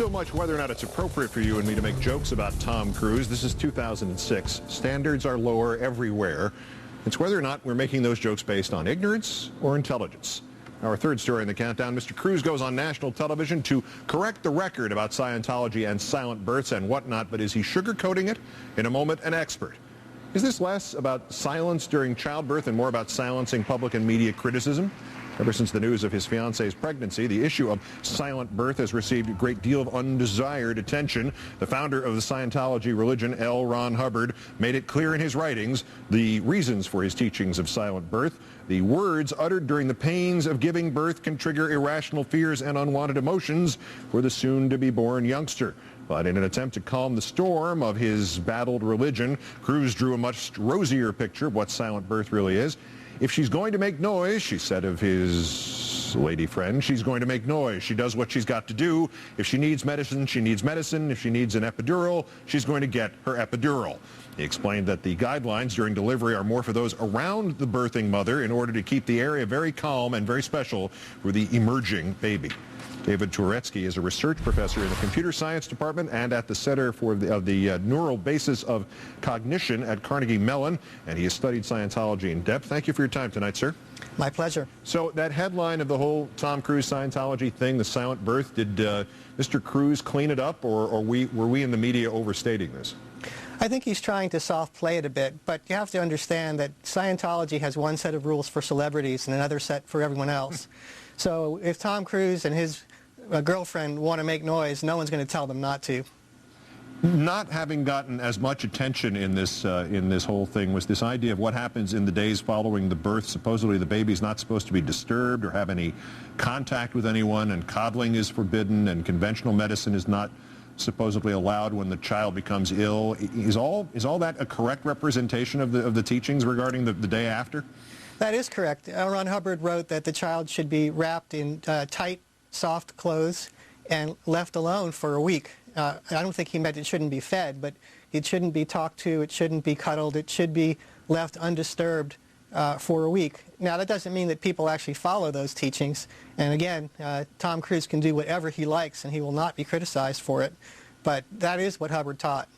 so much whether or not it's appropriate for you and me to make jokes about Tom Cruise. This is 2006. Standards are lower everywhere. It's whether or not we're making those jokes based on ignorance or intelligence. Our third story in the countdown, Mr. Cruise goes on national television to correct the record about Scientology and silent births and whatnot, but is he sugarcoating it? In a moment, an expert. Is this less about silence during childbirth and more about silencing public and media criticism? Ever since the news of his fiance's pregnancy, the issue of silent birth has received a great deal of undesired attention. The founder of the Scientology religion, L. Ron Hubbard, made it clear in his writings the reasons for his teachings of silent birth. The words uttered during the pains of giving birth can trigger irrational fears and unwanted emotions for the soon-to-be-born youngster. But in an attempt to calm the storm of his battled religion, Cruise drew a much rosier picture of what silent birth really is. If she's going to make noise, she said of his lady friend, she's going to make noise. She does what she's got to do. If she needs medicine, she needs medicine. If she needs an epidural, she's going to get her epidural. He explained that the guidelines during delivery are more for those around the birthing mother in order to keep the area very calm and very special for the emerging baby. David Touretzky is a research professor in the computer science department and at the Center for the Neural Basis of Cognition at Carnegie Mellon, and he has studied Scientology in depth. Thank you for your time tonight, sir. My pleasure. So that headline of the whole Tom Cruise Scientology thing, the silent birth, did Mr. Cruise clean it up, or were we in the media overstating this? I think he's trying to soft play it a bit, but you have to understand that Scientology has one set of rules for celebrities and another set for everyone else. So if Tom Cruise and his girlfriend want to make noise, no one's going to tell them not to. Not having gotten as much attention in this whole thing was this idea of what happens in the days following the birth. Supposedly the baby's not supposed to be disturbed or have any contact with anyone, and coddling is forbidden, and conventional medicine is not supposedly allowed when the child becomes ill. Is all that a correct representation of the teachings regarding the day after? That is correct. Ron Hubbard wrote that the child should be wrapped in tight, soft clothes and left alone for a week. I don't think he meant it shouldn't be fed, but it shouldn't be talked to, it shouldn't be cuddled, it should be left undisturbed for a week. Now, that doesn't mean that people actually follow those teachings. And again, Tom Cruise can do whatever he likes and he will not be criticized for it. But that is what Hubbard taught.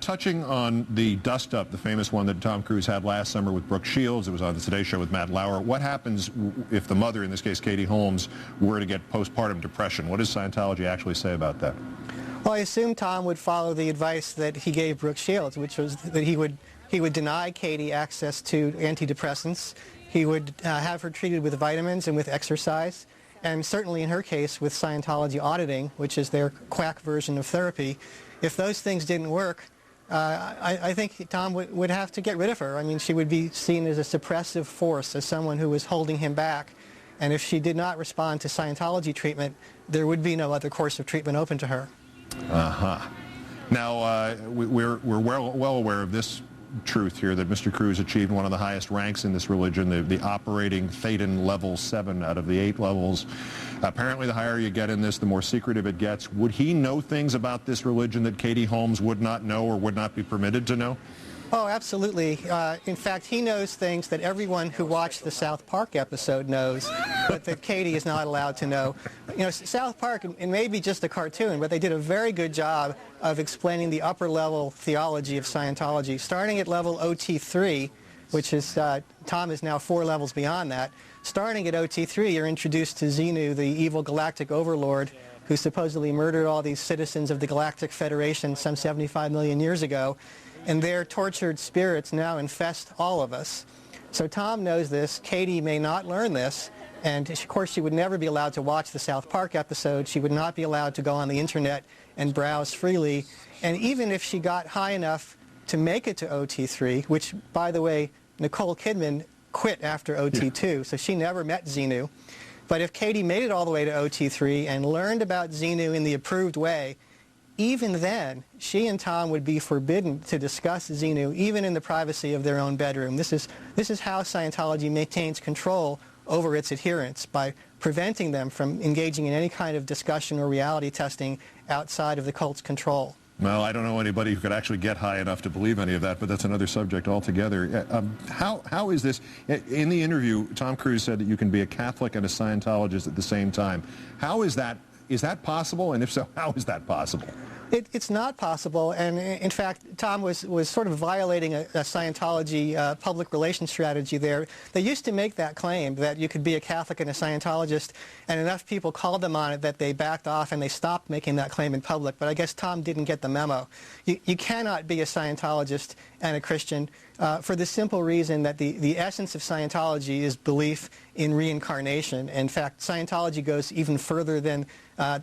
Touching on the dust-up, the famous one that Tom Cruise had last summer with Brooke Shields, it was on the Today Show with Matt Lauer. What happens if the mother, in this case Katie Holmes, were to get postpartum depression? What does Scientology actually say about that? Well, I assume Tom would follow the advice that he gave Brooke Shields, which was that he would deny Katie access to antidepressants. He would have her treated with vitamins and with exercise, and certainly in her case with Scientology auditing, which is their quack version of therapy. If those things didn't work, I think Tom would have to get rid of her. I mean, she would be seen as a suppressive force, as someone who was holding him back. And if she did not respond to Scientology treatment, there would be no other course of treatment open to her. Uh-huh. Now, we're well aware of this truth here, that Mr. Cruise achieved one of the highest ranks in this religion, the operating Thetan level 7 out of the 8 levels. Apparently, the higher you get in this, the more secretive it gets. Would he know things about this religion that Katie Holmes would not know or would not be permitted to know? Oh, absolutely. In fact, he knows things that everyone who watched the South Park episode knows, but that Katie is not allowed to know. You know, South Park, it may be just a cartoon, but they did a very good job of explaining the upper-level theology of Scientology, starting at level OT3, which is, Tom is now 4 levels beyond that. Starting at OT3, you're introduced to Xenu, the evil galactic overlord, who supposedly murdered all these citizens of the Galactic Federation some 75 million years ago. And their tortured spirits now infest all of us. So Tom knows this. Katie may not learn this. And of course, she would never be allowed to watch the South Park episode. She would not be allowed to go on the internet and browse freely. And even if she got high enough to make it to OT3, which, by the way, Nicole Kidman quit after OT2, so she never met Xenu. But if Katie made it all the way to OT3 and learned about Xenu in the approved way, even then, she and Tom would be forbidden to discuss Xenu, even in the privacy of their own bedroom. This is how Scientology maintains control over its adherents, by preventing them from engaging in any kind of discussion or reality testing outside of the cult's control. Well, I don't know anybody who could actually get high enough to believe any of that, but that's another subject altogether. How is this? In the interview, Tom Cruise said that you can be a Catholic and a Scientologist at the same time. How is that Is that possible? And if so, how is that possible? It's not possible, and in fact, Tom was sort of violating a Scientology public relations strategy there. They used to make that claim that you could be a Catholic and a Scientologist, and enough people called them on it that they backed off and they stopped making that claim in public. But I guess Tom didn't get the memo. You cannot be a Scientologist and a Christian for the simple reason that the essence of Scientology is belief in reincarnation. In fact, Scientology goes even further than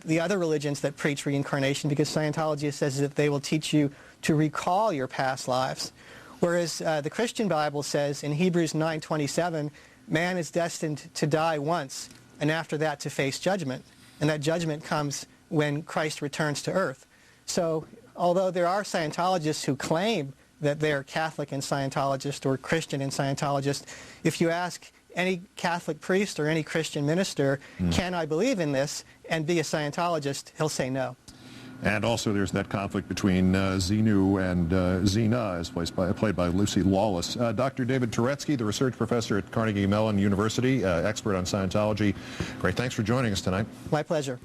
the other religions that preach reincarnation, because Scientology says that they will teach you to recall your past lives. Whereas the Christian Bible says in Hebrews 9:27, man is destined to die once, and after that to face judgment. And that judgment comes when Christ returns to earth. So although there are Scientologists who claim that they're Catholic and Scientologist or Christian and Scientologist, if you ask any Catholic priest or any Christian minister, can I believe in this and be a Scientologist, he'll say no. And also there's that conflict between Xenu and Xena, as played by Lucy Lawless. Dr. David Touretzky, the research professor at Carnegie Mellon University, expert on Scientology. Great, thanks for joining us tonight. My pleasure.